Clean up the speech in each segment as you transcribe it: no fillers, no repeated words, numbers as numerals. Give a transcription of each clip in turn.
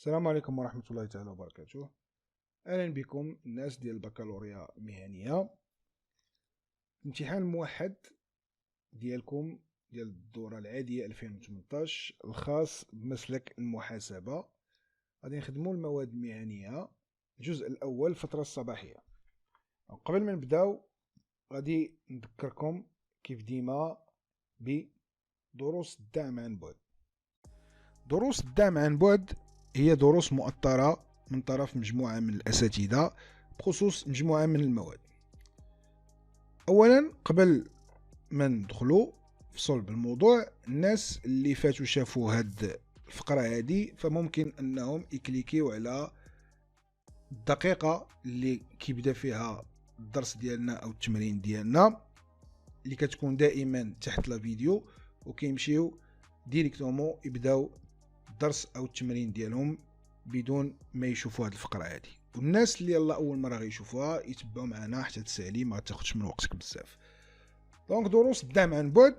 السلام عليكم ورحمة الله تعالى وبركاته. أهلا بكم الناس ديال البكالوريا مهنية. امتحان موحد ديالكم ديال الدورة العادية 2018 الخاص بمسلك المحاسبة. غادي نخدمو المواد المهنية. الجزء الأول الفترة الصباحية. قبل ما نبداو غادي نذكركم كيف ديما بدروس الدعم عن بعد. دروس الدعم عن بعد هي دروس مؤطرة من طرف مجموعة من الأساتذة بخصوص مجموعة من المواد. أولا قبل ما ندخلو في صلب الموضوع، الناس اللي فاتوا شافوا هاد الفقرة هادي فممكن أنهم يكليكيو على الدقيقة اللي كيبدا فيها الدرس ديالنا أو التمرين ديالنا اللي كتكون دائما تحت لا فيديو، وكيمشيو ديريكتومون يبداو الدرس او التمرين ديالهم بدون ما يشوفوا هذه الفقره هذه. والناس اللي يلا اول مره غيشوفوها يتبعوا معنا حتى تسالي، ما تاخذش من وقتك بزاف. دونك دروس الدعم عن بعد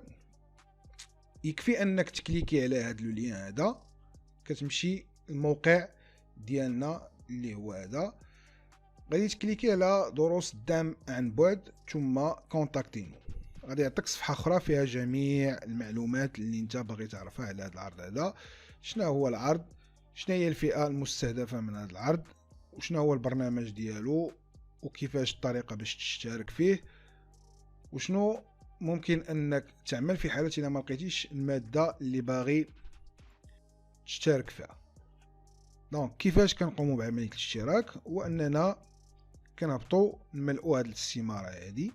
يكفي انك تكليكي على هذا اللين هذا، كتمشي الموقع ديالنا اللي هو هذا، غادي تكليكي على دروس الدعم عن بعد ثم كونتاكتينو. غادي يعطيك صفحه اخرى فيها جميع المعلومات اللي انت باغي تعرفها على هذا العرض هذا. شنو هو العرض، شنو هي الفئه المستهدفه من هذا العرض، وشنو هو البرنامج ديالو، وكيفاش الطريقه باش تشترك فيه، وشنو ممكن انك تعمل في حاله اذا ما لقيتيش الماده اللي باغي تشترك فيها. دونك كيفاش كنقوموا بعمليه الاشتراك؟ هو اننا كنهبطوا نملؤوا هذه الاستماره هذه.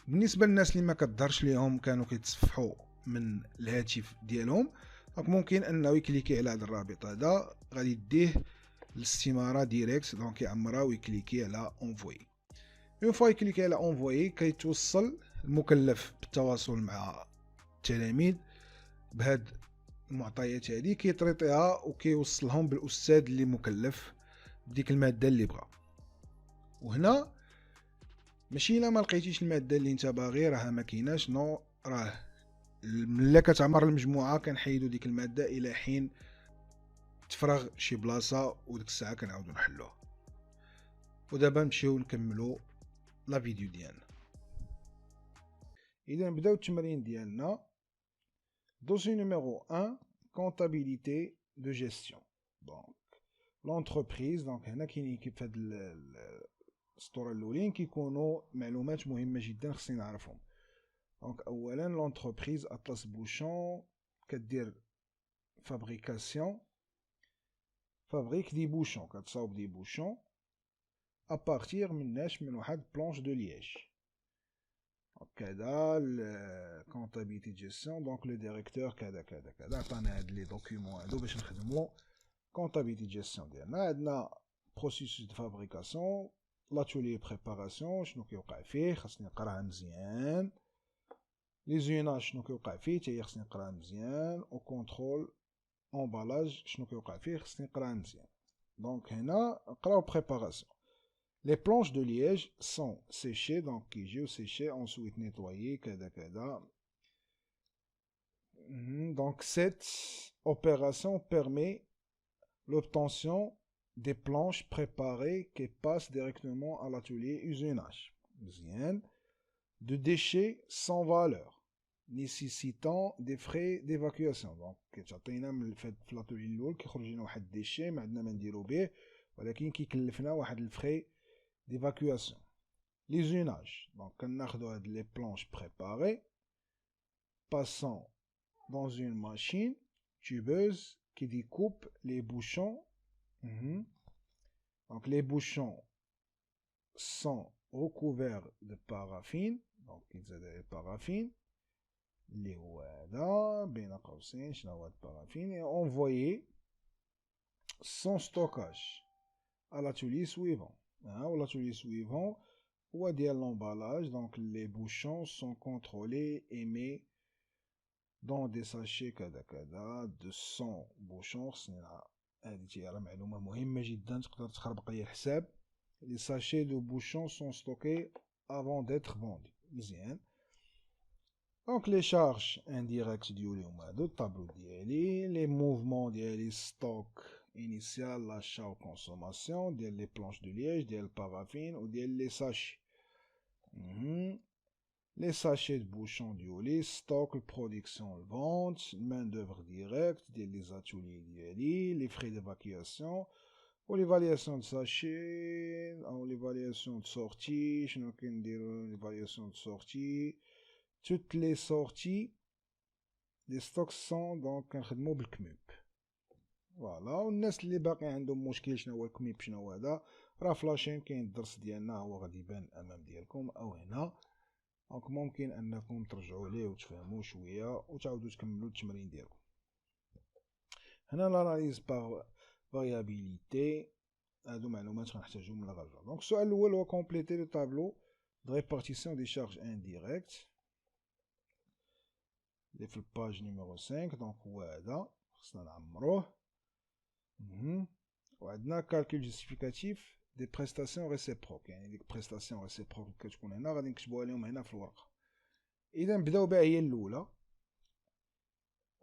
بالنسبه للناس اللي ما كتظهرش ليهم كانوا كيتصفحوا من الهاتف ديالهم، دونك ممكن انه يكليكي على هذا الرابط هذا، غادي يديه للاستماره ديريكت. دونك يعمرها ويكليكي على اونفوي. اون فوا يكليكي على اونفوي كيتوصل المكلف بالتواصل مع التلاميذ بهاد المعطيات هذه، كيطريطيها وكيوصلهم بالاستاذ اللي مكلف بديك الماده اللي بغا. وهنا ماشي الا ما لقيتيش الماده اللي انت باغي راه ما كايناش، نو، راه ملي كتعمر المجموعه كنحيدوا ديك الماده الى حين تفرغ شي بلاصه، وديك الساعه كنعاودوا نحلوها. ودابا نمشيو نكملوا لا فيديو ديالنا. اذا نبداو التمرين ديالنا. دوسي نيميرو 1 comptabilité de gestion. دونك لونتربريز. دونك هنا كاينين كيف هاد السطور الاولين كيكونوا معلومات مهمه جدا خصني نعرفهم. دونك اولا لونتربريز اطلس بوشون كدير فابريكاسيون، فابريك دي بوشون، كتصاوب دي بوشون ابارتير من واحد بلانش دو لياج. كذا الكونتابيليتي جيستيون. دونك لو ديريكتور كذا كذا كذا عطانا هاد لي دوكيومون هادو باش نخدمو كونتابيليتي جيستيون ديالنا. عندنا بروسيسوس دو فابريكاسيون، لاتولي بريباراسيون شنو كيوقع فيه خاصني نقراها مزيان. لي زيناج شنو كيوقع فيه حتى هي خصني نقراها مزيان. او كونترول امبالاج شنو كيوقع فيه خصني نقراها مزيان. دونك هنا نقراو بريباراسيون. Les planches de liège sont séchées, donc qui jouent séchées, ensuite nettoyées, كذا كذا. Donc cette opération permet l'obtention des planches préparées qui passent directement à l'atelier usinage. Bien. De déchets sans valeur, nécessitant des frais d'évacuation. Donc كتعطينا من في l'atelier الاول كيخرج لنا واحد الديشي ما عندنا ما نديرو به، ولكن كيكلفنا واحد الفري d'évacuation. L'usinage. Donc, on a les planches préparées, passant dans une machine tubeuse qui découpe les bouchons. Donc, les bouchons sont recouverts de paraffine. Donc, ils ont de paraffine. Les ouada, bien قوسين شنو هو paraffine, et envoyés sans stockage à l'atelier suivant. L'atelier suivant, ou à l'emballage. Donc les bouchons sont contrôlés et mis dans des sachets كذا de 100 bouchons. هذه راه معلومه مهمه جدا تقدر تخربق لي الحساب. Les sachets de bouchons sont stockés avant d'être vendus. مزيان. دونك لي شارج انديريكت ديالي هما هادو الطابلو ديالي. لي موفمون ديالي ستوك انيسيال لاشا و كونسوماسيون ديال لي بلانش دو لياج ديال البارافين و ديال لي ساشي. لي ساشي دو بوشون ديالي ستوك البرودكسيون الفونت مان دوفر ديريكت ديال لي زاتولي ديالي لي فري ديفاكياسيون و ليفالياسيون دو ساشي او ليفالياسيون دو سورتي. شنو كنديرو ليفالياسيون دو سورتي toutes les sorties des stocks sont donc كنخدمو بالكميب. فوالا والناس اللي باقي عندهم مشكل شنو هو الكميب شنو هو هذا راه فلاشين كاين الدرس ديالنا هو غادي يبان امام ديالكم او هنا. دونك ممكن انكم ترجعوا ليه وتفهموا شويه وتعاودوا تكملوا التمرين ديالكم. هنا لاناليز باغ فاريابيليتي هادو معلومات غنحتاجوهم من الغرفه. دونك السؤال الاول هو كومبليتي لو طابلو دو ريبارتيسيون دي شارج انديريكت اللي في الباج نيميرو 5. دونك هو هذا خصنا نعمروه. وعندنا كالكول جوستيفيكاتيف دي بريستاسيون ريسيبروك، يعني ديك بريستاسيون ريسيبروك اللي كتكون هنا غادي نكتبوها لهم هنا في الورقه. اذا نبداو بها هي الاولى.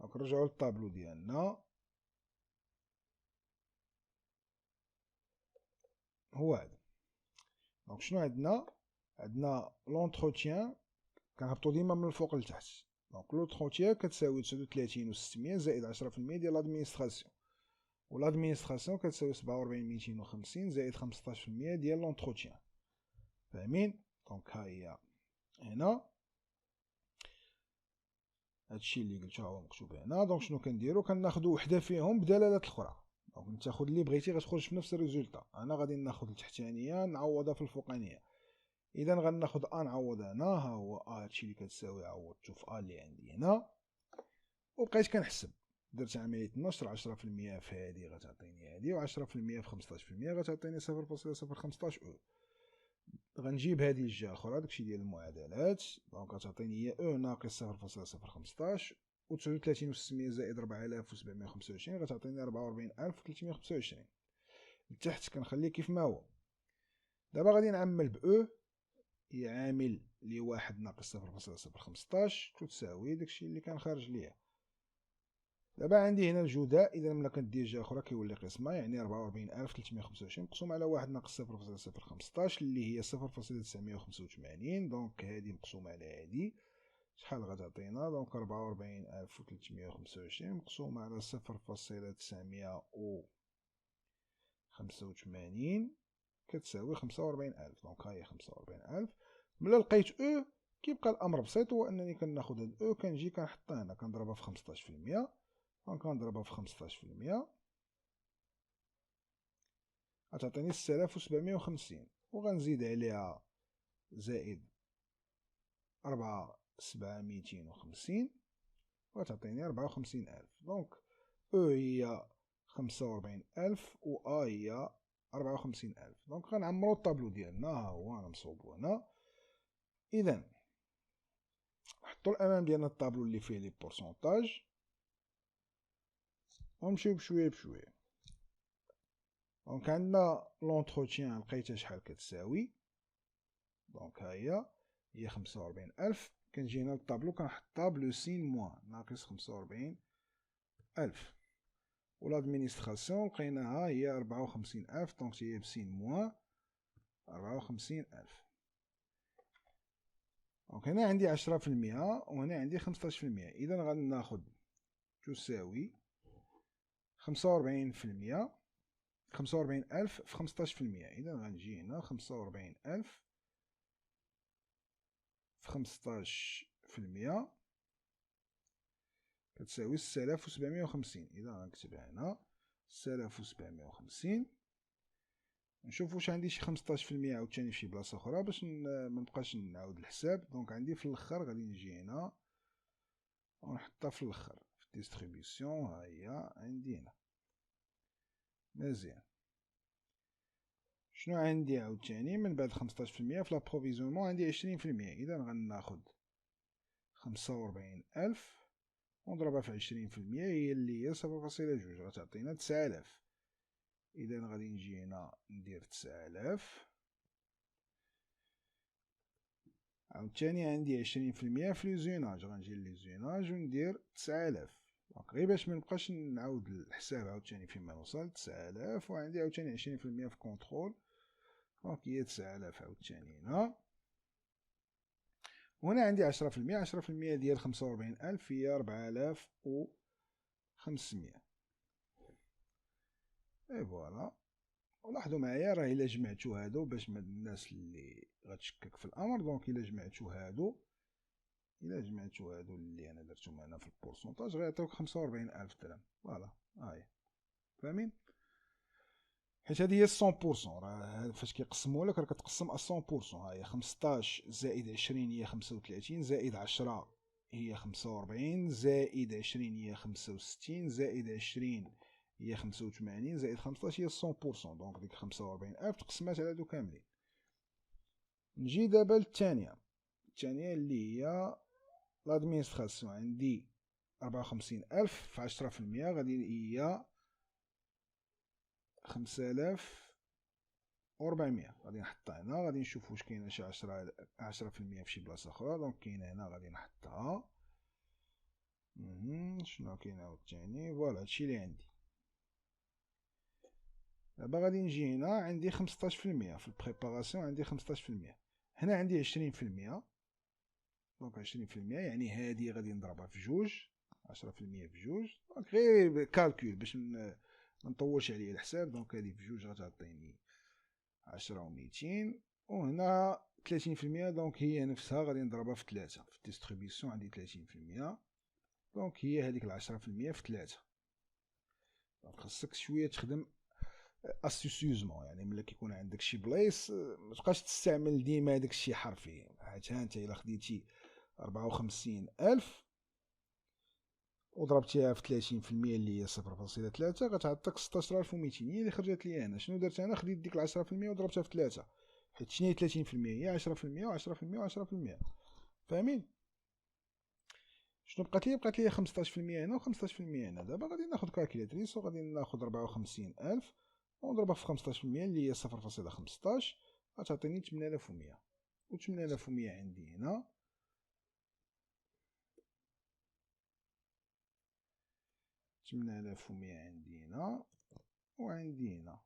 دونك نرجعوا للطابلو ديالنا هو هذا. دونك شنو عندنا لونتروتيان كنهبطوا ديما من الفوق لتحت. دونك لونتروتيان كتساوي 39600 زائد 10% ديال لادمينستراسيون، و لادمينستراسيون كتساوي 47250 زائد 15% ديال لونتروتيان. فاهمين؟ دونك ها هي هنا هادشي اللي قلتو هو مكتوب هنا. دونك شنو كنديرو كناخدو وحده فيهم بدلالات الاخرى. دونك انت خد اللي بغيتي غتخرج في نفس الريزولطا. انا غادي ناخد التحتانيه نعوضها في الفوقانيه. اذا غناخد ا نعوض هنا، ها هو هادشي اللي كتساوي عوضتو في ا اللي عندي هنا وبقيت كنحسب. درت عمليه النشر 10% في هادي غتعطيني هادي، و 10% في 15% غتعطيني 0.015 او. غنجيب هادي الجهه الاخرى داكشي ديال المعادلات. دونك غتعطيني هي او ناقص 0.015 و 39600 زائد 4725 غتعطيني 44325. لتحت كنخليه كيف ما هو. دابا غادي نعمل ب او هي عامل لي 1 ناقص 0.015 تساوي داكشي اللي كان خارج ليا. دابا عندي هنا الجداء، اذا ملي كندير جهه اخرى كيولي قسمه، يعني 44325 مقسوم على 1 ناقص 0.015 اللي هي 0.985. دونك هادي مقسومه على هادي شحال غتعطينا؟ دونك 44325 مقسومه على 0.985 كتساوي 45000. دونك ها هي 45000. ملي لقيت او كيبقى الامر بسيط، هو انني كناخذ هاد او كنجي كنحطها هنا كنضربها في 15%. دونك كنضربها في 15% غتعطيني 6750 وغنزيد عليها زائد 4750 وغتعطيني 54000. دونك او هي 45000 و ا هي 54000. دونك غنعمرو الطابلو ديالنا، ها هو انا مصوبو هنا. اذا نحطو الامام ديالنا الطابلو اللي فيه لي بورسونتاج ونمشيو بشويه بشويه. دونك عندنا لونتروتيان لقيتها شحال كتساوي. دونك ها هي 45000. كنجي هنا للطابلو كنحطها بلو سين موان ناقص 45000. و لادمينستراسيون لقيناها هي 54000. دونك هي بسين موان 54000. دونك هنا عندي 10% وهنا عندي 15%. اذا غادي ناخد تساوي 45%، 45000 في 15%. اذا غنجي هنا 45000 في 15% كتساوي 6750. اذا غنكتبها هنا 6750. نشوف واش عندي شي 15% عاوتاني فشي بلاصه اخرى باش منبقاش نعاود الحساب. دونك عندي في الاخر غادي نجي هنا ونحطها في الاخر في ديستريبيسيون. ها هي عندي هنا مزيان. شنو عندي عاوتاني من بعد 15% في لابروفيزيونمون عندي 20%. اذا غناخد 45000 ونضربها في 20% هي اللي هي 0.2 غتعطينا 9000. اذا غادي نجي هنا ندير 9000 عاوتاني عندي 20% في ليزوناج، غنجي ليزوناج وندير 9000. دونك غير باش منبقاش نعاود الحساب عاوتاني فيما نوصل 9000، وعندي عاوتاني 20% في كونترول، دونك هي 9000 عاوتاني هنا. وهنا عندي 10%، 10% ديال 45000 هي 4500. اي فوالا. ولاحظوا معايا راه الا جمعتو هادو باش الناس اللي غتشكك في الامر، دونك الا جمعتو هادو اللي انا درتهم هنا في البورسونتاج غيعطيوك 45000 درهم. فوالا هاهي فاهمين، حيت هادي هي 100%. راه فاش كيقسموا لك راه كتقسم 100%. هاهي 15 زائد 20 هي 35، زائد 10 هي 45، زائد 20 هي 65، زائد 20 هي 85، زائد 15 هي 100%. دونك ديك 45000 تقسمات على هادو كاملين. نجي دابا للثانية، اللي هي لادمينستراسيون. عندي 54000 في 10% غادي هي 5400. غادي نحطها هنا، غادي نشوف واش كاينه شي 10% في شي بلاصه اخرى. دونك كاينه هنا غادي نحطها. شنو كاين عاوتاني؟ فوالا هادشي اللي عندي. دابا غادي نجي هنا عندي 15% في البريباراسيون، عندي 15%. هنا عندي 20%. دونك 20% يعني هادي غادي نضربها في جوج، 10% في جوج. دونك غير كالكول باش منطولش عليا الحساب. دونك هادي في جوج غتعطيني 10 و200. وهنا 30%، دونك هي نفسها غادي نضربها في 3. في الديستريبيسيون عندي 30%، دونك هي هاديك 10% في 3. دونك خاصك شويه تخدم اسيسيوزمون، يعني ملي كيكون عندك شي بلايص متبقاش تستعمل ديما داك الشيء حرفي. حيت ها انت الا خديتي 54000 وضربتيها في 30% اللي هي 0.3 غتعطيك 16200. هي اللي خرجت لي هنا. شنو درت انا؟ خديت ديك 10% وضربتها في 3، حيت شنو هي 30%؟ هي 10% و10% و10%. فاهمين؟ شنو بقات لي؟ بقات لي 15% هنا و15% هنا. دابا غادي ناخذ كالكوليتريس وغادي ناخذ 54000 ونضربها في 15% اللي هي 0.15 غتعطيني 8100. و 8100 عندي هنا، 8100 عندي هنا وعندي هنا،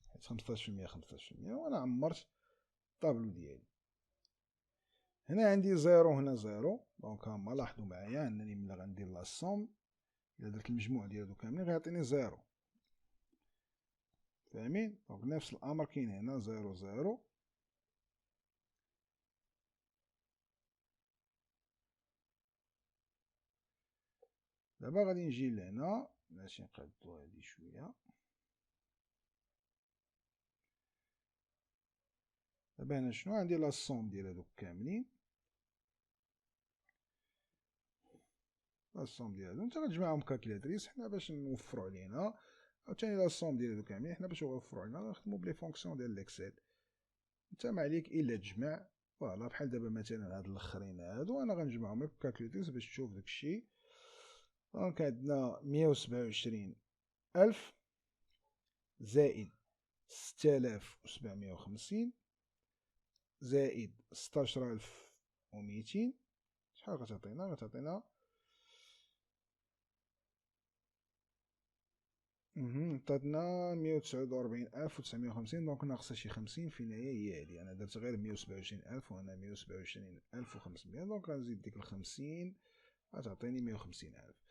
حيت 15% 15%. وانا عمرت الطابلو ديالي. هنا عندي زيرو، هنا زيرو. دونك هما لاحظوا معايا انني ملي غندير لا سوم الا درت المجموع ديال هادو كاملين غيعطيني زيرو. فاهمين؟ دونك نفس الامر كاين هنا، زيرو زيرو. دابا غادي نجي لهنا باش نقادو هادي شويه. دابا هنا شنو عندي؟ لا سوم ديال هادوك كاملين. لا سوم ديال هادو نتا غتجمعهم كالكوليتريس حنا باش نوفرو علينا. عاوتاني لا سوم ديال هادو كاملين حنا باش نوفرو علينا نخدمو بلي فونكسيون ديال الاكسل. نتا ما عليك الا تجمع. فوالا بحال دابا مثلا هاد الاخرين هادو انا غنجمعهم لك بكالكوليتريس باش تشوف داكشي. دونك عندنا 127000 زائد 6750 زائد 16200. شحال غتعطينا؟ غتعطينا عطاتنا 149950. دونك ناقصه شي 50. فين هي هادي؟ انا درت غير 127000 وهنا 127500. دونك غنزيد ديك 50 غتعطيني 150000.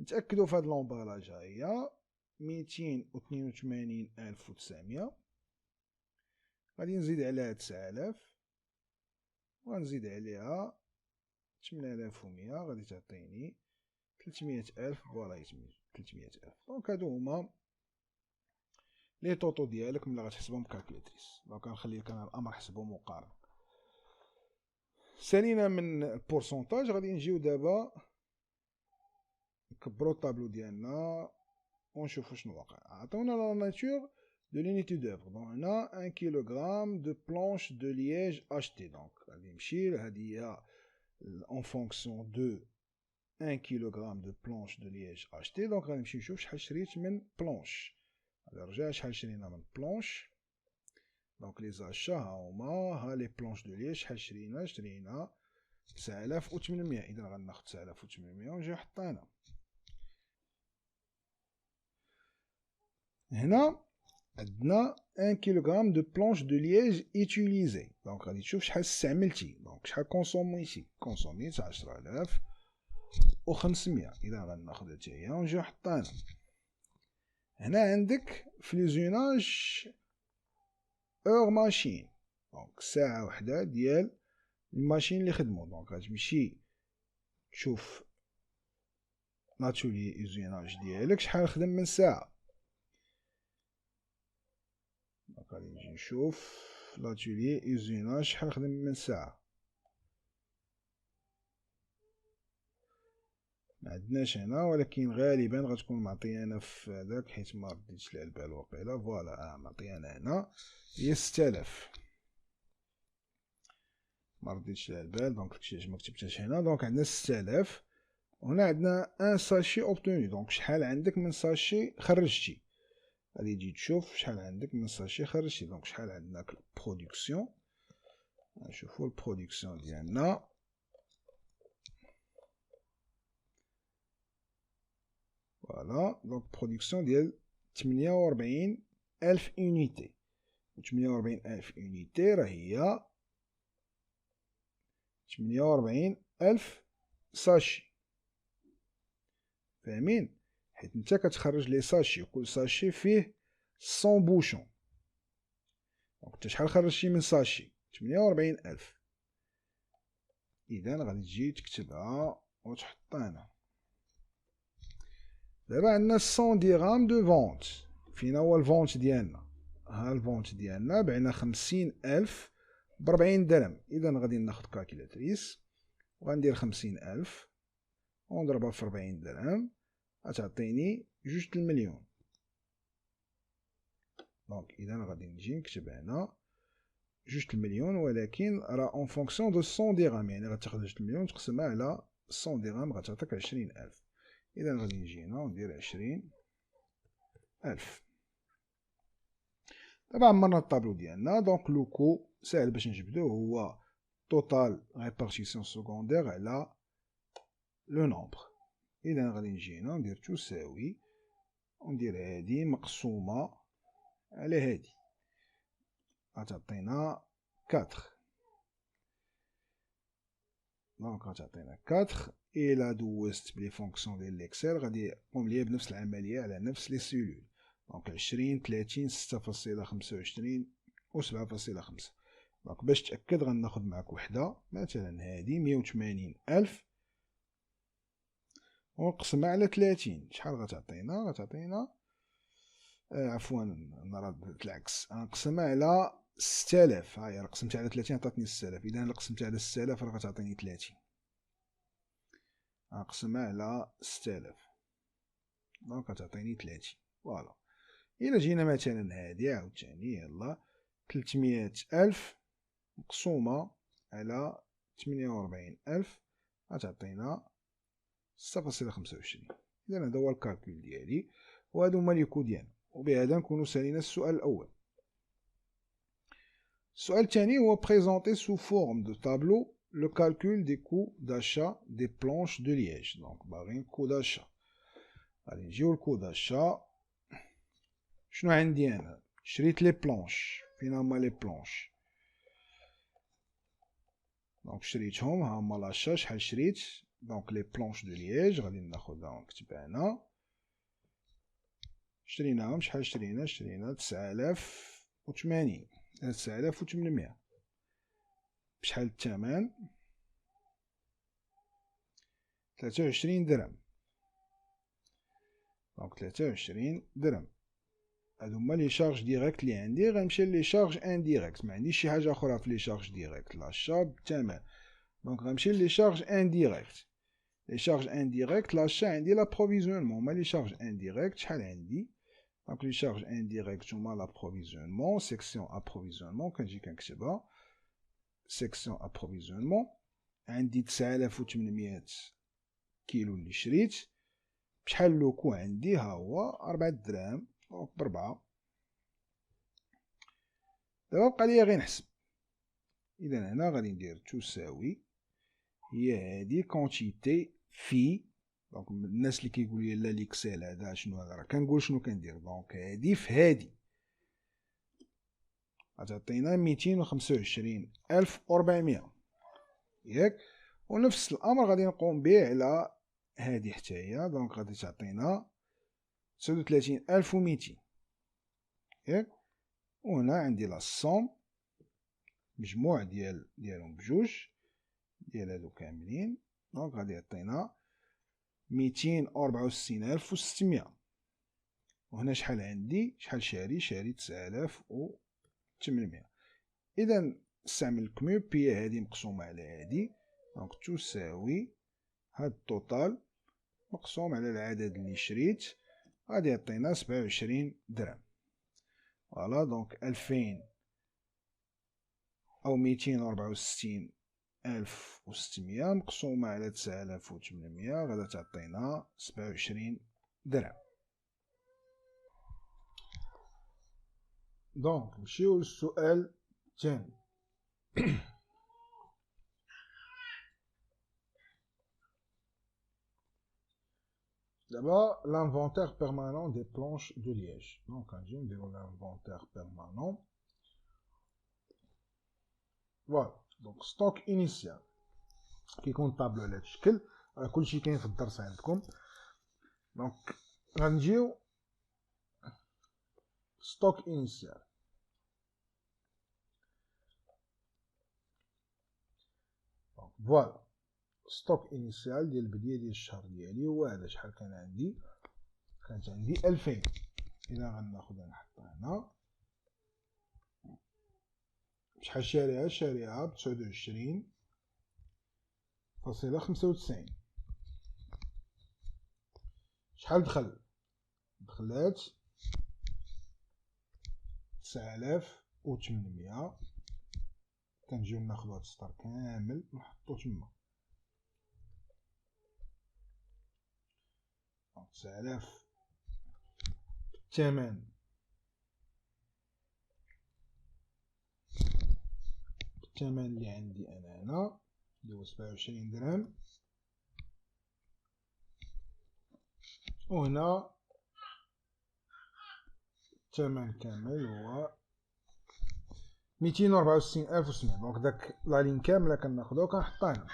نتاكدوا في هاد لومبالاج. ها هي 282900. غادي نزيد عليها 9000 وغنزيد عليها 8100 غادي تعطيني 300000. فوالا 300000. دونك هادو هما لي طوطو ديالك ملي غتحسبهم بكالكوليتريس. دونك غنخلي لك انا الامر حسبهم وقارن. سالينا من البورسونتاج. غادي نجيو دابا نكبرو الطابلو ديالنا ونشوفو شنو واقع. عطونا لا ناتور de l'unité d'œuvre. Donc on a 1 kg de planche de liège acheté. Donc غادي نمشي هادي هي en fonction de 1 kg de planche de liège acheté. Donc غادي نمشي نشوف شحال شريت من بلونش. غادي نرجع شحال شرينا من بلونش. دونك لي زاشا ها هما، ها لي بلونش دو لياج شحال شرينا 9800. اذا غناخد 9800 ونجي حطينا هنا. عندنا 1 كيلوغرام دو بلونش دو لياج ايتيليزي. دونك غادي تشوف شحال استعملتي، دونك شحال كونسوميت 10500. اذا غناخدها حتى هي ونجي حطينا هنا. عندك في ليزوناج اور ماشين، دونك ساعة وحدة ديال الماشين اللي خدمو. دونك غتمشي تشوف لاتولي ايزوناج ديالك شحال خدم من ساعة. دونك غادي نجي نشوف لاتولي ايزوناج شحال خدم من ساعة. معندناش هنا، ولكن غالبا غتكون معطيانا في هذاك، حيت ما رديتش لها البال وقيلا. فوالا معطيانا هنا هي 6000، ما رديتش لها البال. دونك داكشي علاش ما كتبتهاش هنا. دونك عندنا 6000. هنا عندنا ان ساشي اوبتوني، دونك شحال عندك من ساشي خرجتي. غادي تجي تشوف شحال عندك من ساشي خرجتي. دونك شحال عندنا البرودكسيون، نشوفو البرودكسيون ديالنا. فوالا دونك برودكسيون ديال 48000 اونيتي. 48000 اونيتي راه هي 48000 ساشي. فاهمين؟ حيت نتا كتخرج لي ساشي، وكل ساشي فيه 100 بوشون. دونك نتا شحال خرجتي من ساشي؟ 48000. اذا غادي تجي تكتبها وتحط هنا. دابا عندنا 100 درهم دو فونت. فين هو الفونت ديالنا؟ ها الفونت ديالنا بعنا 50000 ب40 درهم. اذا غادي ناخد كالكيلاتريس وغندير 50000 ونضربها في 40 درهم، غتعطيني 2 المليون. دونك اذا غادي نجي نكتب هنا 2 المليون، ولكن راه اون فونكسيون دو 100 درهم، يعني غتاخد 2 المليون تقسمها على 100 درهم غتعطيك 20000. اذا غادي نجي هنا وندير 20000. دابا عمرنا الطابلو ديالنا. دونك لو كو ساهل باش نجبدوه، هو توتال ريبارتيسيون سكوندير على لو نومبر. اذا غادي نجي هنا وندير تساوي وندير هادي مقسومة على هادي، غتعطينا 4. دونك غتعطينا 4. إلا دوزت بلي فونكسيون ديال ليكسيل غادي يقوم ليا بنفس العملية على نفس لي سيلول. دونك 20 30 6.25 و 7.5. دونك باش تأكد غناخد معاك وحدة، مثلا هادي 180,000 ونقسمها على 30. شحال غتعطينا؟ غتعطينا عفوا نرد العكس، غنقسمها على 6000. هاهي قسمتها على 30 عطاتني 6000. إذا إلا قسمتها على 6000 راه غتعطيني 30. غنقسمها على 6000 دونك غتعطيني 30. فوالا. إلا جينا مثلا هادي عاوتاني، يلا 300,000 مقسومة على 48,000 غتعطينا 6.25. إذا هذا هو الكالكول ديالي، وهادو هما لي كو ديالنا. وبهذا نكونو سالينا السؤال الأول. السؤال الثاني هو présenté sous forme de tableau le calcul des coûts d'achat des planches de liège. Donc باغيين coût d'achat. غادي نجيو الكو d'achat. شنو عندي انا؟ شريت لي بلونش. فين هما لي بلونش؟ دونك شريتهم، ها هما لاشا شحال شريت. دونك لي بلونش دو لييج غادي ناخدها ونكتبها هنا. شريناهم، شحال شرينا 9080 9800. بشحال الثمن؟ 23 درهم. دونك 23 درهم. هادو هما لي شارج ديريكت لي عندي. غنمشي لي شارج انديريكت، ما عنديش شي حاجه اخرى في لي شارج ديريكت، لاشا بالثمن. دونك غنمشي لي شارج انديريكت. لي شارج انديريكت لاشا عندي لابروفيزيونمون. هما لي شارج انديريكت شحال عندي؟ دونك لي شارج انديريكت هما لابروفيزيونمون، سيكسيون ابروفيزيونمون. كنجي كنكتبها سيكسيون ابروفيزيونمون. عندي 9800 كيلو اللي شريت. بشحال لوكو عندي؟ ها هو 4 دراهم. دونك ب4. دابا بقى ليا غير نحسب. اذا هنا غادي ندير تساوي هي هادي كونتيتي في، دونك الناس اللي كيقول لي لا ليكسيل هذا شنو هذا، راه كنقول شنو كندير. دونك هادي في هادي غتعطينا 225400 ياك. ونفس الامر غادي نقوم به على هادي حتى هي. دونك غادي تعطينا 39200 ياك. وهنا عندي لا الصوم مجموع ديالهم بجوج ديال هادو كاملين. دونك غادي يعطينا 264600. وهنا شحال عندي، شحال شاري 9800. اذا نستعمل الكميو بي هادي مقسومه على هادي. دونك تساوي هاد التوتال مقسوم على العدد اللي شريت غادي يعطينا 27 درهم. فوالا دونك 2000 او 264600 مقسومه على 9800 غادا تعطينا 27 درهم. دونك نمشيو للسؤال الثاني. D'abord, l'inventaire permanent des planches de liège. Donc, on dit l'inventaire permanent. Voilà. Donc, stock initial. Qui compte table de شكل. كل شيء كاين في الدرس عندكم. Donc, غنجيو stock initial. Donc, voilà. ستوك انيسيال ديال البداية ديال الشهر ديالي هو هذا. شحال كان عندي؟ كانت عندي 2000. اذا غناخدها نحطها هنا. شحال شاريها ب 29.95. شحال دخلات 9800. كنجيو ناخدو هاد السطر كامل نحطو تما. 9000 الثمن اللي عندي انا هنا اللي هو 27 درهم. وهنا الثمن كامل هو 264700. دونك داك لا لين كامله كناخدها وكنحطها هنا.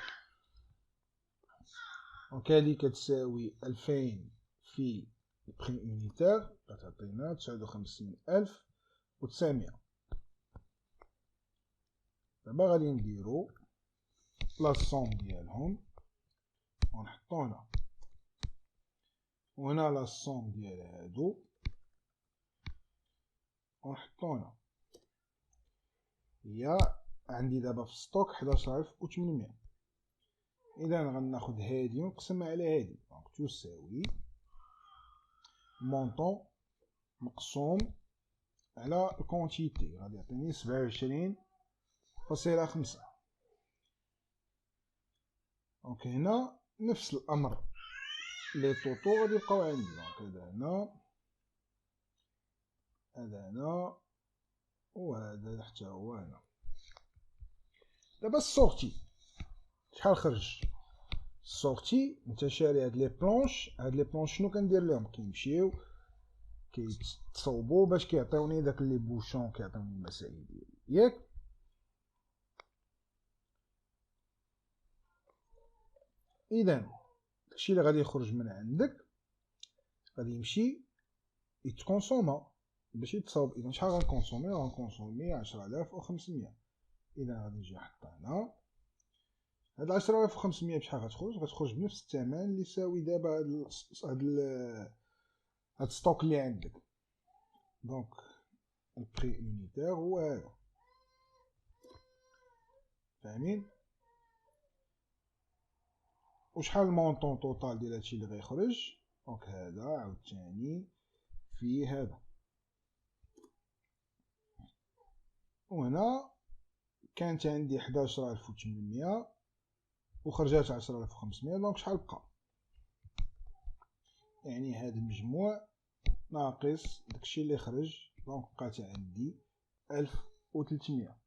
دونك هادي كتساوي 2000 في البريم يونيتير كتعطينا 59900. دابا غادي نديرو لا صوم ديالهم ونحطو هنا. وهنا لا صوم ديال هادو ونحطو هنا. هي عندي دابا في ستوك 11800. اذا غناخد هادي ونقسمها على هادي. دونك تساوي مونطون مقسوم على الكونتيتي غادي يعطيني 27.5. دونك هنا نفس الامر لي طوطو غادي يبقاو عندي. دونك هذا هنا وهذا حتى هو هنا. دابا السورتي شحال خرج؟ السورتي نتا شاري هاد لي بلونش. شنو كندير لهم؟ كيمشيو كيتصوبوا باش كيعطيوني داك لي بوشون، كيعطيوني المسائل ديالي ياك. اذا داكشي اللي غادي يخرج من عندك غادي يمشي يتكونسوما باش يتصاوب. اذا شحال غنكونسومي 10500. اذا غادي نجي نحطها هنا. هاد 10500 بشحال غتخرج بنفس الثمن اللي يساوي دابا هاد ستوك اللي عندك. دونك البري يونيتير هو هذا. فاهمين؟ وشحال المونطون توتال ديال هادشي اللي غيخرج؟ دونك هذا عاوتاني في هذا. وهنا كانت عندي 11800 وخرجات 10500. دونك شحال بقى؟ يعني هذا المجموع ناقص داكشي اللي خرج. دونك بقات عندي 1000 1300.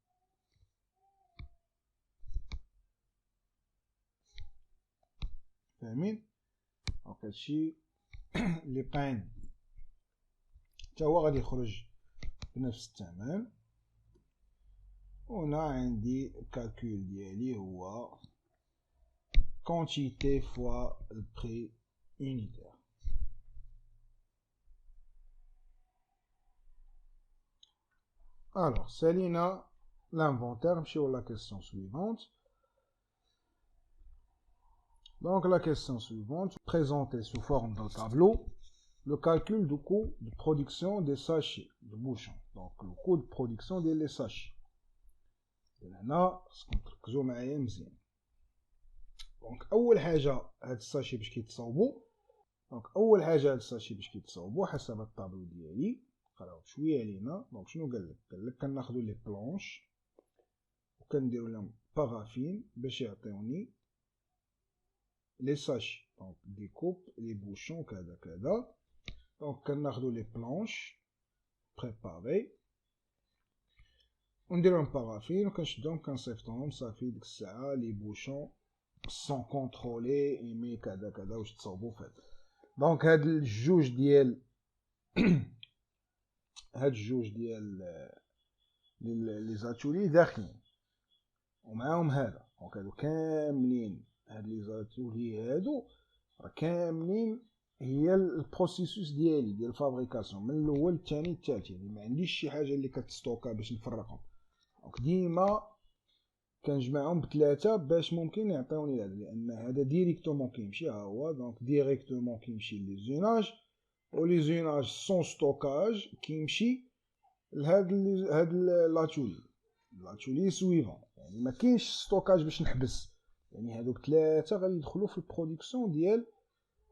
فاهمين؟ دونك هادشي اللي بقى عندي حتى هو غادي يخرج بنفس الثمن. هنا عندي الكالكول ديالي هو quantité fois le prix unitaire. Alors, سالينا l'inventaire. نمشيو la question suivante. Donc la question suivante, présentée sous forme de tableau, le calcul du coût de production des sachets de bouchons. Donc le coût de production des sachets. هنا خصكم تركزوا معايا مزيان. دونك اول حاجه هاد الساشي باش كيتصاوبوا، حسب الطابلو ديالي قراو شويه علينا. دونك شنو قالك كناخذوا لي بلونش وكنديروا لهم بارافين باش يعطيوني لي ساشي. دونك ديكوب لي بوشون كذا كذا. دونك كناخذوا لي بلونش بريباري ونديرهم بارافين وكنشدهم كنصيفطوهم صافي. ديك الساعه لي بوشون سون كونترولي ايمي كذا كذا واش تصاوبوا فهاد. دونك هاد الجوج ديال لي زاتولي داخلين ومعاهم هذا. دونك هادو كاملين، هاد لي زاتولي هادو راه كاملين هي البروسيسوس ديالي ديال الفابريكاسيون من الاول الثاني الثالث. يعني ما عنديش شي حاجه اللي كتستوكا باش نفرقهم. دونك ديما كنجمعهم بثلاثه باش ممكن يعطيوني هذا، لان هذا ديريكتومون كيمشي ها هو. دونك ديريكتومون كيمشي لي زوناج، ولي زوناج سون ستوكاج كيمشي لهاد لاتولي سويفون. يعني ما كاينش ستوكاج باش نحبس. يعني هادوك ثلاثه غادي يدخلوا في البرودكسيون ديال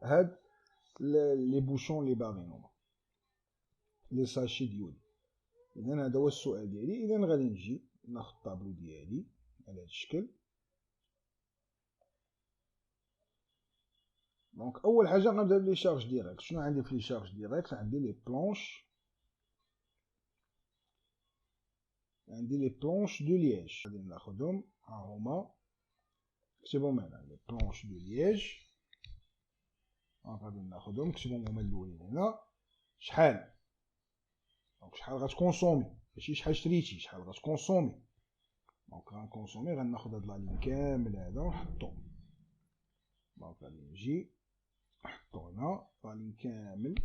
هاد لي بوشون لي باغيين هما لي ساشي ديولي. اذا هذا هو السؤال ديالي. اذا غادي نجي ناخذ الطابلو ديالي على هذا الشكل. دونك اول حاجه غنبدا بلي شارج ديريكت. شنو عندي في لي شارج ديريكت؟ عندي لي بلونش، دو لياج. غادي ناخذهم ها هما، نكتبهم هنا لي بلونش دو لياج. غادي ناخذهم نكتبهم هما الاولين هنا. شحال؟ دونك شحال غتكونسومي، ماشي شحال شريتي، شحال غتكونسومي. دونك غنكونسومي، غناخذ هاد لالين كامل هذا ونحطو. دونك غادي نجي نحطو هنا لالين كامل.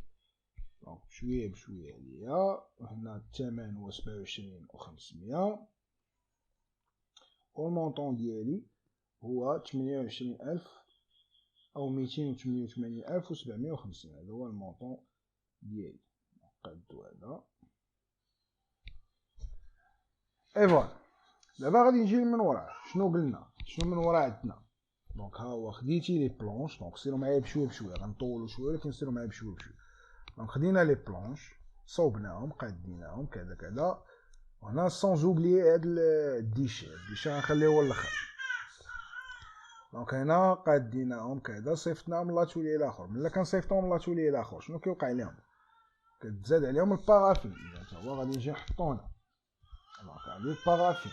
دونك بشويه بشويه عليا. وهنا الثمن هو 27,500 والمونطون ديالي هو 28,000 او 288,750. هذا هو المونطون ديالي. نقادو هذا اي فوالا. دابا غادي نجي من ورا. شنو قلنا؟ شنو من ورا عندنا؟ دونك ها هو خديتي لي بلونش. دونك سيروا معايا بشويه بشويه، غنطولوا شويه ولكن سيروا معايا بشويه بشويه. دونك خدينا لي بلونش صوبناهم قاديناهم كذا كذا. وهنا سون زوبلي هاد الديشي غنخليه هو الاخر. دونك هنا قاديناهم كذا، صيفطناهم لاتولي الاخر. ملي كنصيفطوهم لاتولي الاخر شنو كيوقع لهم؟ كتزاد عليهم البارافين. اذا تا هو غادي نجي نحطو هنا. دونك عندي البارافين.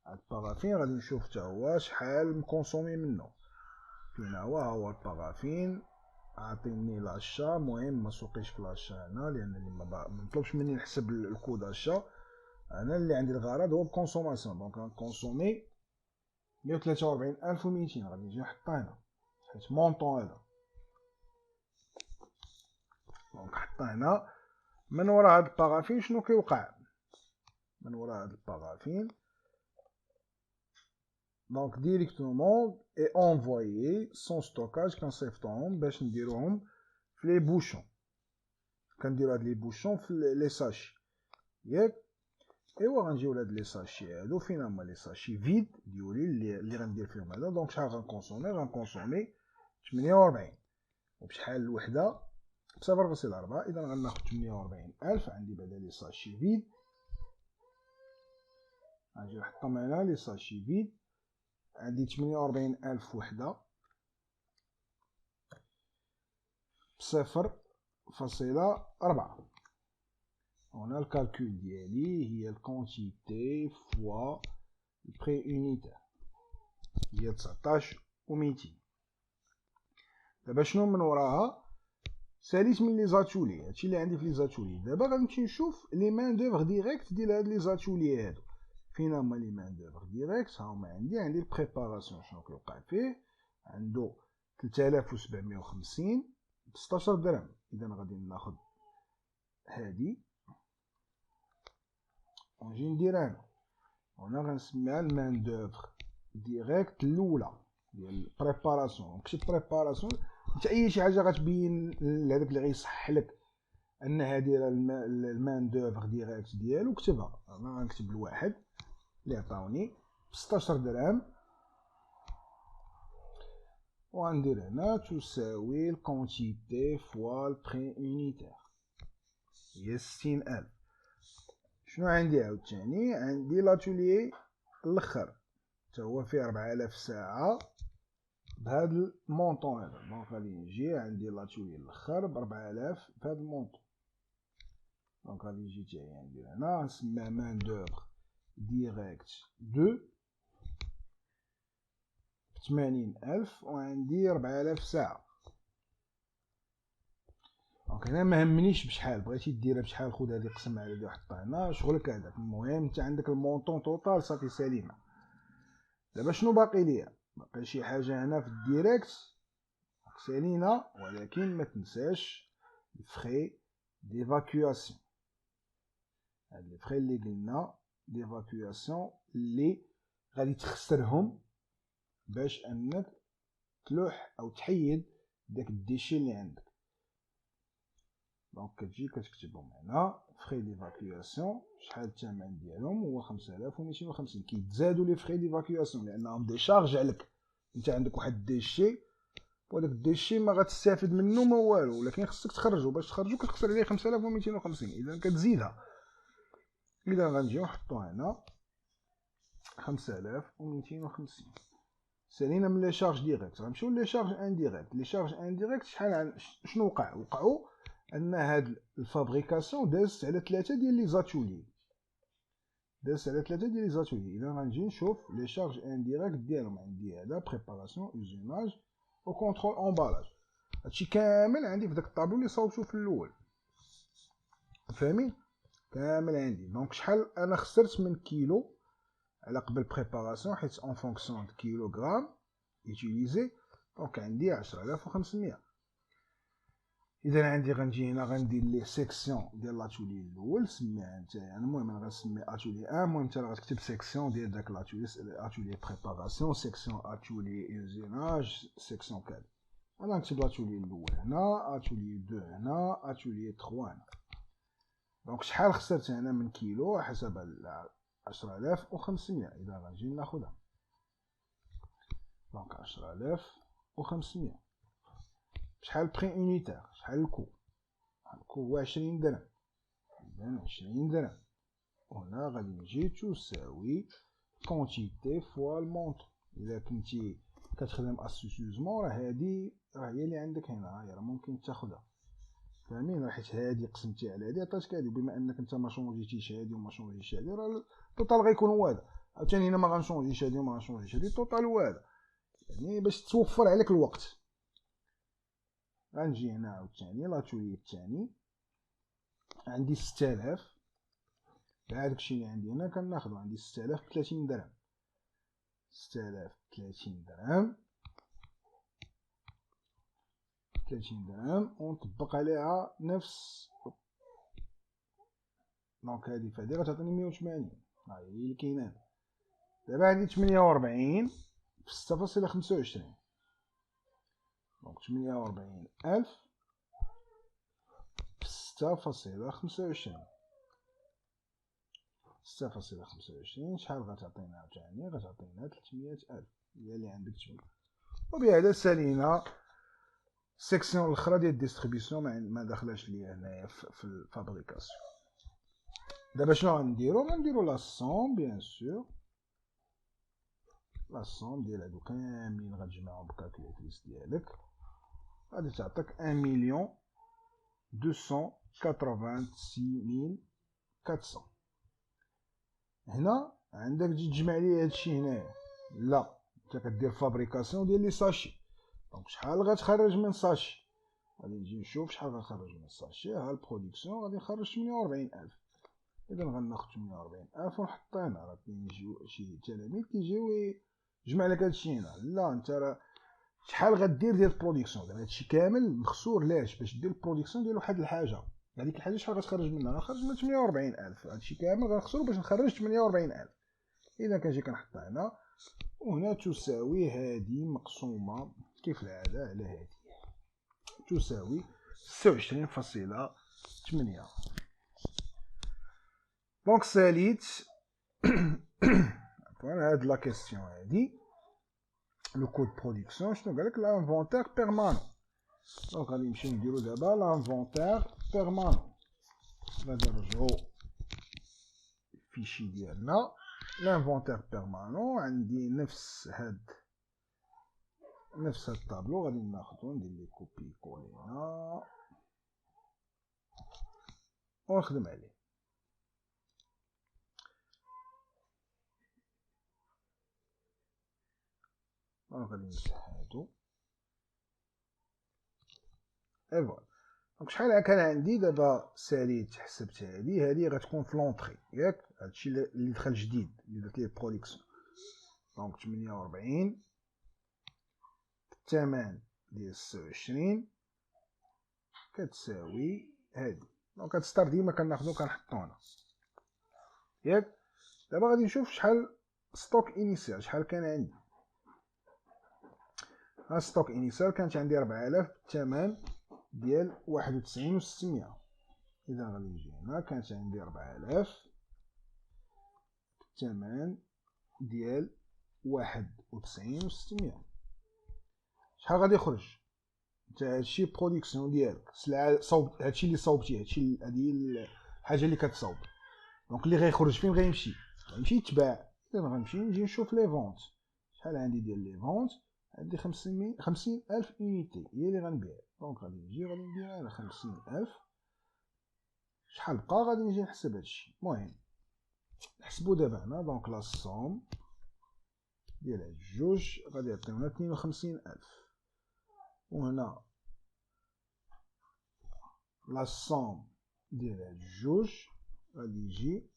هاد البارافين غادي نشوف تا هو شحال مكونسومي منه. فين هو البارافين عطيني لاشا. المهم ما سوقيش في لاشا هنا لان ما مطلوبش مني نحسب الكود اشا. انا اللي عندي الغرض هو الكونسوماسيون. دونك غنكونسومي 143,200. غادي نجي نحطها هنا حيت مونطون هذا. دونك حطها هنا. من وراء هاد البارافين شنو كيوقع؟ من وراء هاد البارافين دونك ديريكتومون اي انفويي سون ستوكاج. كنصيفطوهم باش نديروهم في لي بوشون. كنديرو هاد لي بوشون في لي ساشي ياك. ايوا غنجيو لهاد لي ساشي هادو. فين هما لي ساشي فيد ديولي اللي غندير فيهم هذا؟ دونك شحال غنكونسومي 48. وبشحال الوحده؟ ب0.4. اذا غناخد 48,000. عندي بعدا لي ساشي فيد. غنجي نحطهم هنا لي ساشي فيد. عندي 48,000 وحده ب0.4. هنا الكالكول ديالي هي الكونتيتي فوا البري اونيتير هي 19 و 200. دابا شنو من وراها؟ ساليت من لي زاتولي، هادشي اللي عندي في لي زاتولي. دابا غنمشي نشوف لي مان دوفر ديريكت ديال هاد لي زاتولي هادو. فين هما لي مان دوفر ديريكت؟ ها هما عندي البريباراسيون شنو كيوقع فيه، عنده 3750 ب 16 درهم. اذا غادي ناخذ هادي ونجي نديرها هنا غنسميها المان دوفر ديريكت الاولى ديال البريباراسيون. كتب بريباراسيون انت اي شي حاجه غتبين لهذاك اللي غيصح لك ان هذه المان دوفر ديريكت ديالو كتبها. انا غنكتب الواحد اللي عطاوني ب 16 درهم وغندير هنا تساوي الكونتيتي فوا البري اونيتير هي 60000. شنو عندي عاوتاني؟ عندي لاتوليي الاخر حتى هو فيه 4000 ساعه بهذا المونطون هذا. دونك غادي نجي عندي لاتوليي الاخر ب 4000 بهذا المونطون. دونك غادي نجي تاعي ندير هنا نسميه مان دوفر ديريكت 2 ب 80000 وعندي 4000 ساعه. دونك هنا ما همنيش بشحال، بغيتي ديرها بشحال خذ هذه قسم على هذه وحطها هنا شغلك هذاك. المهم انت عندك المونطون توتال صافي سليمه. دابا شنو باقي ليا؟ باقي شي حاجه هنا في الديريكت سالينا، ولكن ما تنساش الفري ديفاكواسيون. هاد لي فري اللي قلنا ديفاكواسيون اللي غادي تخسرهم باش انك تلوح او تحيد داك الديشي اللي عندك. دونك كتجي كتكتبهم هنا فري ديفاكواسيون شحال الثمن ديالهم هو 5250. كيتزادوا لي فري ديفاكواسيون لانهم ديشارج عليك. انت عندك واحد الديشي وداك الديشي ما غتستافد منه ما والو، ولكن خصك تخرجو. باش تخرجو كتخسر عليه 5250. اذا كتزيدها. اذا غنجيو نحطو هنا 5250. سالينا من لي شارج ديريكت. غنمشيو لي شارج انديريكت. لي شارج انديريكت شنو وقعوا ان هاد الفابريكاسيون دازت على 3 ديال لي زاتولي. اذا غنجي نشوف لي شارج انديريكت ديالهم. عندي هذا بريباراسيون اوزيناج و كونترول امبالاج. هادشي كامل عندي في داك الطابلو اللي صاوبتو في الاول. فاهمين؟ كامل عندي. دونك شحال انا خسرت من كيلو على قبل بريباراسيون حيت اون فونكسيون د كيلوغرام يوتيليزي. دونك عندي 10500. اذا عندي غنجي هنا غندير لي سيكسيون ديال لاتولي الاول سميها نتايا. المهم انا غنسمي اتولي 1. المهم انت غتكتب سيكسيون ديال داك اتولي بريباراسيون، سيكسيون اتولي اوزيناج، سيكسيون كذا. انا نكتب لاتولي الاول هنا، اتولي 2 هنا، اتولي 3 هنا. دونك شحال خسرت هنا من كيلو حسب 10500. اذا غنجي ناخذها دونك 10500 شحال بري اونيتير، شحال الكو هو 20 درهم. اذا 20 درهم وهنا غادي نجي تساوي كونتيتي فوا المونطون. اذا كنتي كتخدم اسيسيوزمون راه هادي راه هي اللي عندك هنا، راه ممكن تاخذها. فاهمين؟ حيت هادي قسمتي على هادي عطاتك هادي. بما انك انت ما شونجيتيش هادي وما شونجيتيش هادي راه التوتال غيكون هو هذا. عاوتاني هنا ما غنشونجيش هادي وما غنشونجيش هادي، التوتال هو هذا. يعني باش توفر عليك الوقت. غنجي هنا عاوتاني لاتولي الثاني عندي 6000. هاداكشي اللي عندي هنا كناخدو. عندي 6000 ب 30 درهم. 6000 ب 30 درهم 30 درهم ونطبق عليها نفس. دونك هادي فهادي غتعطيني 180. ها هي اللي كاينه. دابا عندي 48 في 6.25. دونك 48000 في 6.25. 6.25 شحال غتعطينا عاوتاني؟ غتعطينا 300000 هي اللي عندك تما. وبهذا سالينا السيكسيون الاخرى ديال الديستريبيسيون ما داخلاش ليا هنايا في الفابريكاسيون. دابا شنو غنديرو لا سوم بيان سور. لا سوم ديال هادو كاملين غتجمعهم بالكالكوليتريس ديالك غادي تعطيك 1,286,000 400. هنا عندك تجي تجمع لي هادشي هنايا، لا انت كدير فابريكاسيون ديال لي ساشي. دونك شحال غتخرج من ساشي؟ غادي نجي نشوف شحال غنخرج من الساشي. ها البرودكسيون غادي نخرج 48000. اذا غناخد 48000 ونحط هنا. راه كاين شي تلاميذ كيجيو يجمع لك هادشي هنا. لا انت راه شحال غدير ديال البرودكسيون؟ دابا هادشي كامل مخسور. لاش؟ باش دير البرودكسيون ديال واحد الحاجه. هذيك الحاجه شحال غتخرج منها؟ غنخرج من 48000. هادشي كامل غنخسرو باش نخرج 48000. اذا كنجي كنحط هنا، وهنا تساوي هادي مقسومه كيف العاده على هادي، تساوي 26.8. دونك ساليت هاد لا كيسيون هادي لو كود برودكسيون شنو قالك؟ لانفونتير بيرمانون. دونك غادي نمشيو نديرو دابا لانفونتير بيرمانون. غادي نرجعو الفيشي ديالنا لانفونتير بيرمانون. عندي نفس هاد الطابلو. غادي ناخدو ندير لي كوبي كولي هنا ونخدم عليه. غادي نمسح هادو اي فوالا. دونك شحال كان عندي دابا؟ ساليت حسبت هادي غتكون في لونطري ياك. هادشي اللي دخل جديد اللي درت ليه البرودكسيون. دونك 48 الثمن ديال 26 كتساوي هادي. دونك هاد السطر ديما كناخدو كنحطو هنا ياك. دابا غادي نشوف شحال ستوك انيسيال شحال كان عندي. ها ستوك انيسيال كانت عندي 4000 بالثمن ديال 91,600. اذا غادي نجي هنا كانت عندي 4000 بالثمن ديال 91,600. شحال غادي يخرج؟ انت هادشي برودكسيون ديالك، سلعه صوب، هادشي اللي صوبتي، هادشي هادي الحاجه اللي كتصوب. دونك اللي غيخرج فين غيمشي؟ غيمشي يتباع. اذا غنمشي نجي نشوف لي فونت. شحال عندي ديال لي فونت؟ عندي 50,000 اونيتي هي اللي غنبيع. دونك غادي ندير على 50,000. شحال بقى؟ غادي نجي نحسب هادشي. المهم نحسبو دابا هنا. دونك لا سوم ديال هاد الجوج غادي يعطيونا 52,000. وهنا لا سوم ديال هاد الجوج غادي يجي.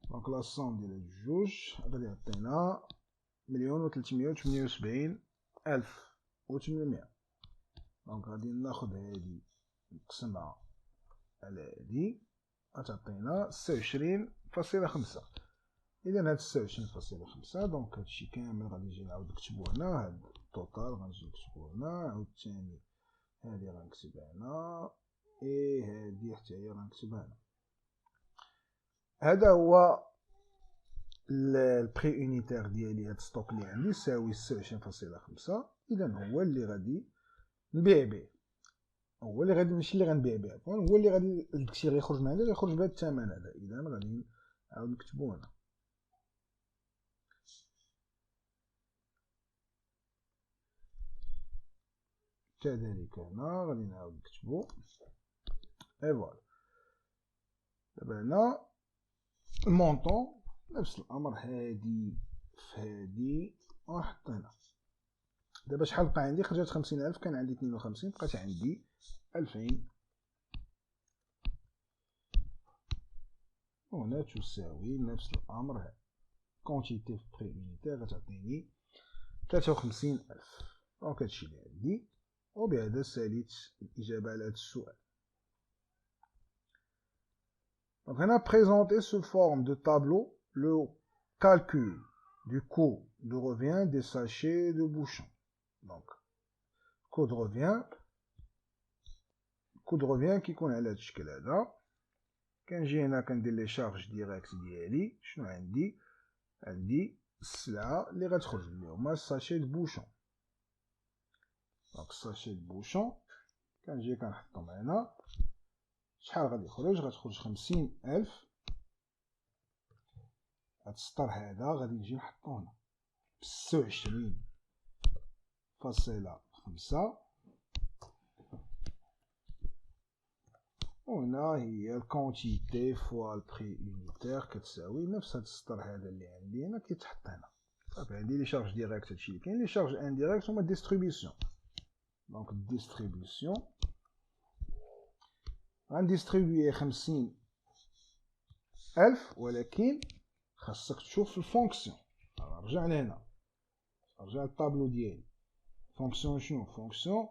دونك لا سوم ديال هاد الجوج غادي يعطينا 1,378,800. دونك غادي ناخد هادي نقسمها على هادي غتعطينا 26.5. اذا هاد 26.5 دونك هادشي كامل غادي نجي نعاود نكتبو هنا. هاد التوتال غنجي نكتبو هنا. عاوتاني هادي غنكتبها هنا، اي هادي حتى هي غنكتبها هنا. هذا هو البري يونيتير ديالي. هاد ستوك اللي عندي يساوي 26.5. اذا هو اللي غادي نبيع به، هو اللي غادي ماشي اللي غنبيع به، هو اللي غادي داكشي اللي غيخرج من عندي غيخرج بهذا الثمن هذا. اذا غادي نعاود نكتبو هنا. كذلك هنا غادي نعاود نكتبو اي فوالا. دابا هنا المونطون نفس الامر، هادي في هادي ونحط هنا. دابا شحال بقى عندي؟ خرجت 50,000. كان عندي 52 بقات عندي 2000. وهنا تساوي نفس الامر. هاد كونتيتي في بري يونيتير غتعطيني 53,000. دونك هادشي اللي عندي، وبهذا ساليت الإجابة على هذا السؤال. Donc, on a présenté sous forme de tableau le calcul du coût de revient des sachets de bouchons. Donc, coût de revient كيكون على هذا الشكل هذا. كنجي هنا كندير لي شارج ديريكت ديالي. شنو عندي؟ عندي السلعة اللي غتخرج لي هما الساشي دو بوشون. دونك الساشي دو بوشون كنجي كنحطهم هنا. شحال غادي يخرج؟ غتخرج 50,000. هاد السطر هذا غادي نجي نحطو هنا 26.5. وهنا هي الكونتيتي فوا البري يونيتير كتساوي نفس هاد السطر هذا اللي عندي هنا كيتحط هنا. صافي عندي لي شارج ديريكت هادشي اللي كاين. لي شارج انديريكت هما ديستريبيسيون. دونك الديستريبيسيون غنديستريبيي 50,000 ولكن خاصك تشوف الفونكسيون. نرجع لهنا، نرجع للطابلو ديالي. فونكسيون شنو؟ فونكسيون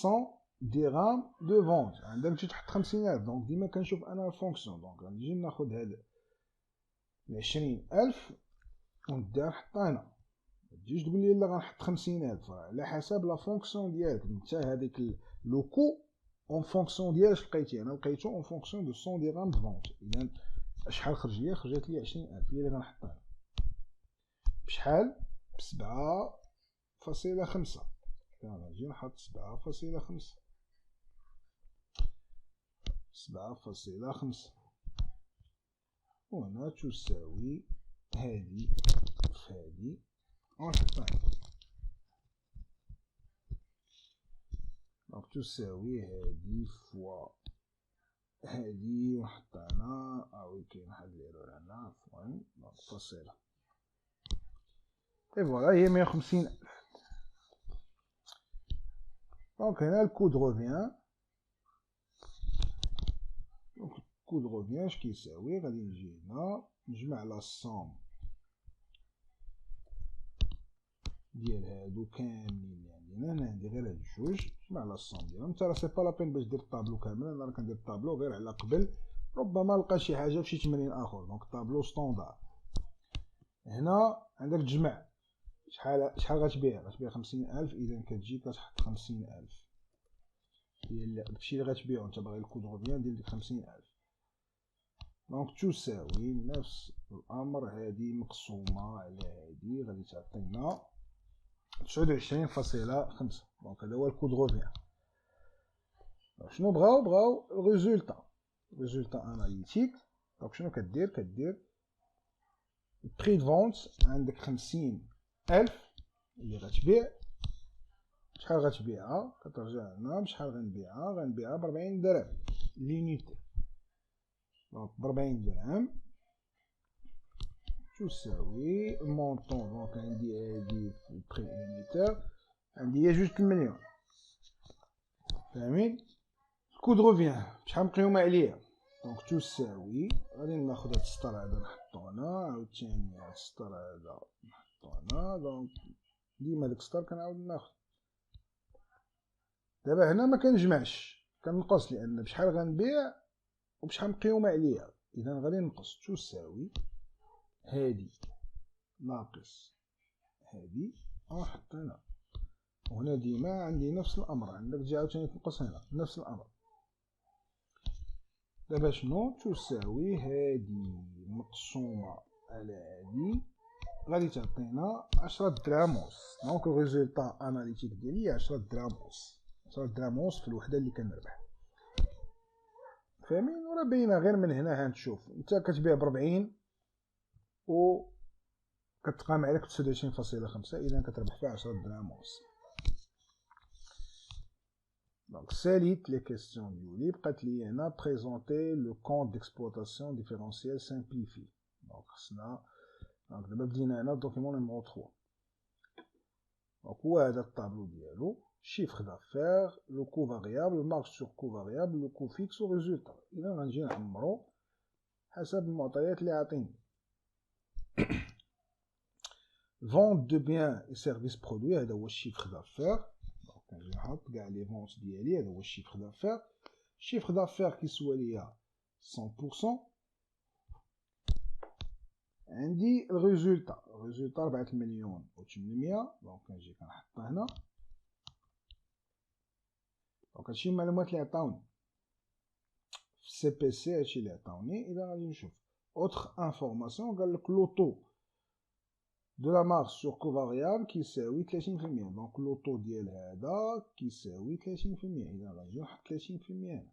100 درهم دو فونت. عندك تجي تحط 50,000. دونك ديما كنشوف انا الفونكسيون. دونك غنجي ناخد هاد 20,000 ونديها نحطها هنا. متجيش تقول لي لا غنحط 50,000 على حسب لا فونكسيون ديالك انت. هذيك لو كو اون فونكسيون ديال لقيتي. انا لقيتو اون فونكسيون دو 100 درهم دو فونت. اذا شحال خرج لي؟ خرجت لي 20,000 هي اللي غنحطها بشحال؟ ب7.5. غنجي نحط 7.5. 7.5 وهنا تساوي هادي في هادي ونحطها. دونك تساوي هادي فوا هادي ونحطها هنا. وي كاين واحد ليرور هنا عفوا. دونك فاصلة. اي فوالا هي 150,000. دونك هنا الكود روفيان. دونك الكود روفيان اش كيساوي؟ غادي نجي هنا نجمع لا الصوم ديال هادو كاملين اللي عندنا. انا عندي غير هاد الجوج. نجمع لا الصوم ديالهم. انت راه سي با لابين باش دير الطابلو كامل. انا راه كندير الطابلو غير على قبل ربما لقى شي حاجه في شي تمرين اخر. دونك طابلو ستوندار. هنا عندك تجمع شحال غتبيع؟ غتبيع 50,000. اذا كتجي كتحط 50,000 هي داكشي اللي غتبيعو. انت باغي الكود روفيان ديال ديك 50,000. دونك تساوي نفس الامر. هادي مقسومه على هادي غادي تعطينا 29.5. دونك هذا هو الكود روفيان. شنو بغاو الريزولتا اناليتيك. دونك شنو كدير البري دو فونت. عندك 50,000 اللي غتبيع. شحال غتبيعها؟ كترجع هنا بشحال غنبيعها ب40 درهم لينيتي. دونك ب40 درهم تساوي المونطون. دونك عندي هادي في البري يونيتير عندي هي 2 مليون. فاهمين؟ الكود روفيان شحال مقيومه عليا؟ دونك تساوي غادي ناخد هاد السطر هذا نحطو هنا. عاوتاني هاد السطر هذا نحطو هنا. دونك ديما داك السطر كنعاود ناخد. دابا هنا ما كنجمعش كنقص لان بشحال غنبيع وبشحال مقيومه عليا. اذا غادي نقص. تساوي هادي ناقص هادي ونحط هنا. وهنا ديما عندي نفس الامر. عندك تجي عاوتاني تنقص هنا نفس الامر. دابا شنو تساوي؟ هادي مقسومه على هادي غادي تعطينا 10 دراهم ونص. دونك الريزولطا اناليتيك ديالي 10 دراهم ونص. 10 دراهم ونص في الوحده اللي كنربح. فاهمين؟ وراه باينه غير من هنا. ها تشوف انت كتبيع ب40 و كتقام عليك 29.5. اذا كتربح فيها 10 دراهم ونص. دونك ساليت لي كيسيون ديالي. بقات لي هنا بريزونتي لو كونت ديكسبلوطاسيون ديفيرونسيال سامبليفي. دونك خصنا دونك دابا بدينا هنا دوكيمون نيميرو 3. دونك هو هذا الطابلو ديالو. chiffre d'affaires, le coût variable, marge sur coût variable, le coût fixe au résultat. إذا غنجي نعمرو حسب المعطيات اللي عاطيني. vente de biens et services produits هذا هو الشيفر d'affaires. دونك كنجي نحط كاع لي فونت ديالي. هذا هو الشيفر d'affaires. الشيفر d'affaires كيسوى ليا 100%. عندي الريزولتا. 4,800,000. دونك كنجي كنحطها هنا. دونك هادشي المعلومات اللي عطاوني في السي بي سي. هادشي اللي عطاوني. اذا غادي نشوف اوتر انفورماسيون قالك لوطو دو لا مارج سور كو فاريابل كيساوي 30%. دونك لوطو ديال هذا كيساوي 30%. اذا غنجي نحط 30% هنا.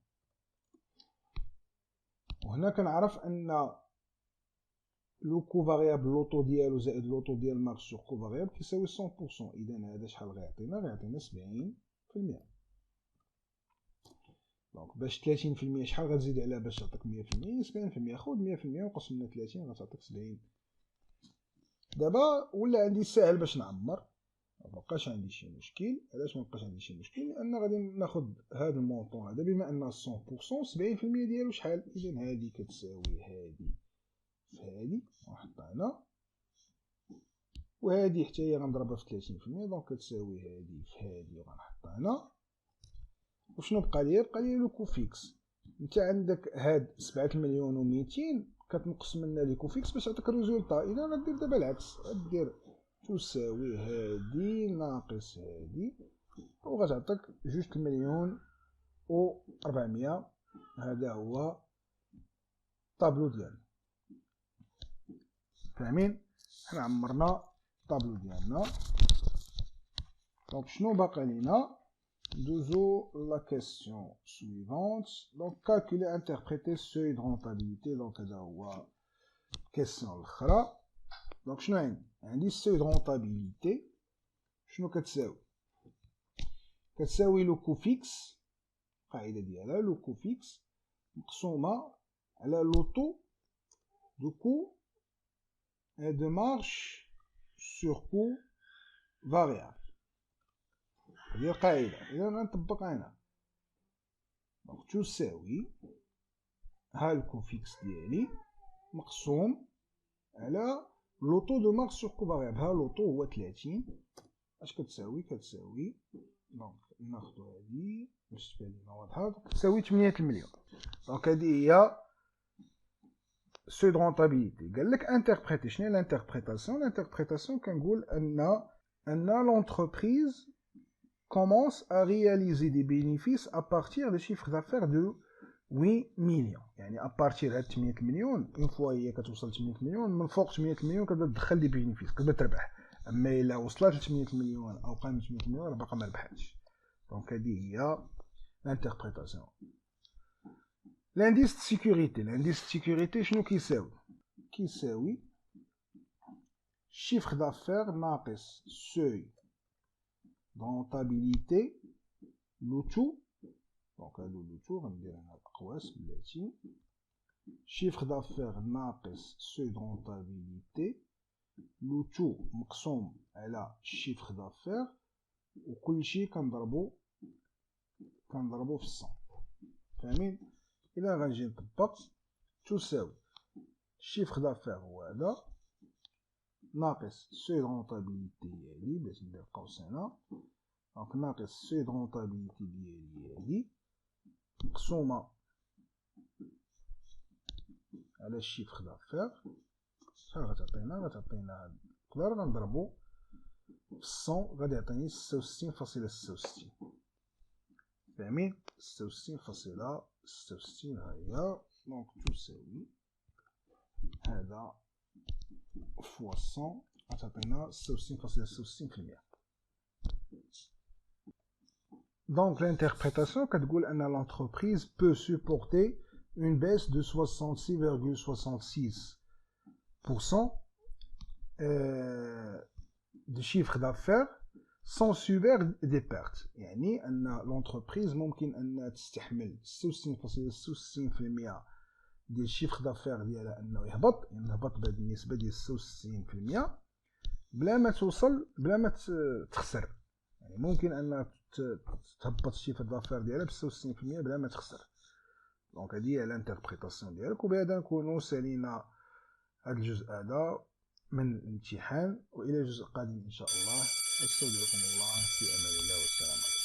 وهنا كنعرف ان لو كو فاريابل لوطو ديالو زائد لوطو ديال مارج سور كو فاريابل كيساوي 100%. اذا هذا شحال غيعطينا؟ غيعطينا 70%. دونك باش 30% شحال غتزيد عليها باش تعطيك 100%؟ 70%. خذ 100% وقسم من 30 غتعطيك 70. دابا ولا عندي ساهل باش نعمر، مبقاش عندي شي مشكل. علاش مبقاش عندي شي مشكل؟ لان غادي ناخد هاد المونطون هذا بما ان 100% 70% ديالو شحال؟ اذا هادي كتساوي هادي في هادي ونحطها هنا، وهادي حتى هي غنضربها في 30%، دونك كتساوي هادي في هادي وغنحطها هنا. وشنو بقى ليا؟ بقى ليا لو كو فيكس. انت عندك هاد 7,200,000 كتنقص منها لي كو فيكس باش يعطيك الريزولطا. اذا غدير دابا العكس، غدير تساوي هادي ناقص هادي وغتعطيك 2,400,000. هذا هو الطابلو ديالنا. فاهمين؟ حنا عمرنا الطابلو ديالنا. دونك شنو باقي لينا؟ ندوزو لا كيسيون سويفونت. دونك كالكولي انتربريتي سوي دو رونطابيليتي. دونك هذا هو الكيسيون الاخرى. دونك شنو عندي؟ عندي السوي دو رونطابيليتي شنو كتساوي؟ كتساوي لو كو فيكس، القاعده ديالها لو كو فيكس مقسومه على لو طو دو كو دو مارش سور كو فاريابل. هذه القاعده. اذا غنطبقها هنا. دونك تساوي ها الكو فيكس ديالي مقسوم على لو طو دو مارش سور كو فاريابل. ها لو طو هو 30. اش كتساوي؟ كتساوي دونك ناخدو هادي باش تبان لينا واضحه. كتساوي 8,000,000. دونك هادي هي سوي دو رونطابيليتي. قالك انتربريتي. شنو هي الانتربريتاسيون؟ الانتربريتاسيون كنقول ان لونتربريز commence à réaliser des bénéfices à partir de chiffre d'affaires de 8 millions. يعني à partir de 8 مليون، اون فوا هي كتوصل 8 مليون، من فوق 8 مليون كتبدا تدخل دي بينيفيس، كتبدا تربح. اما الا وصلت ل 8 مليون او قام 8 مليون راه باقا ما ربحاتش. دونك هذه هي الانتربريتاسيون. لانديس سيكوريتي. لانديس سيكوريتي شنو كيساوي؟ كيساوي chiffre d'affaires ناقص seuil de rentabilité لوتو. دونك هادو لوتو غندير هنا الأقواس بلاتي. chiffre d'affaires ناقص seuil de rentabilité لوتو مقسوم على chiffre d'affaires وكلشي كنضربو في 100. فاهمين؟ إلا غنجي نطبق تساوي chiffre d'affaires هو هذا ناقص seuil de rentabilité ديالي باش ندير قوس هنا. دونك ناقص seuil de rentabilité ديالي هادي مقسومة على الشيفر دافير. شحال غتعطينا؟ غتعطينا هاد نقدر غنضربو في 100 غادي يعطيني 66.66. فاهمين؟ 66.66 ها هي. دونك تساوي هذا فوا 100 غتعطينا 66.66%. Donc l'interprétation كتقول أن l'entreprise peut supporter une baisse de 66,66% de chiffre d'affaires sans subir des pertes. يعني أن l'entreprise ممكن أن تستحمل 66.66% ديال الشيفر دافير ديالها أنه يهبط بهذه النسبة ديال 66% بلا ما توصل بلا ما تخسر. يعني ممكن أن تهبط الشيفر دافير ديالها ب 66% بلا ما تخسر. دونك هذه هي الانتربريتاسيون ديالك. وبهذا نكونوا سالينا هذا الجزء هذا من الامتحان، والى الجزء القادم ان شاء الله. استودعكم الله في امان الله والسلام عليكم.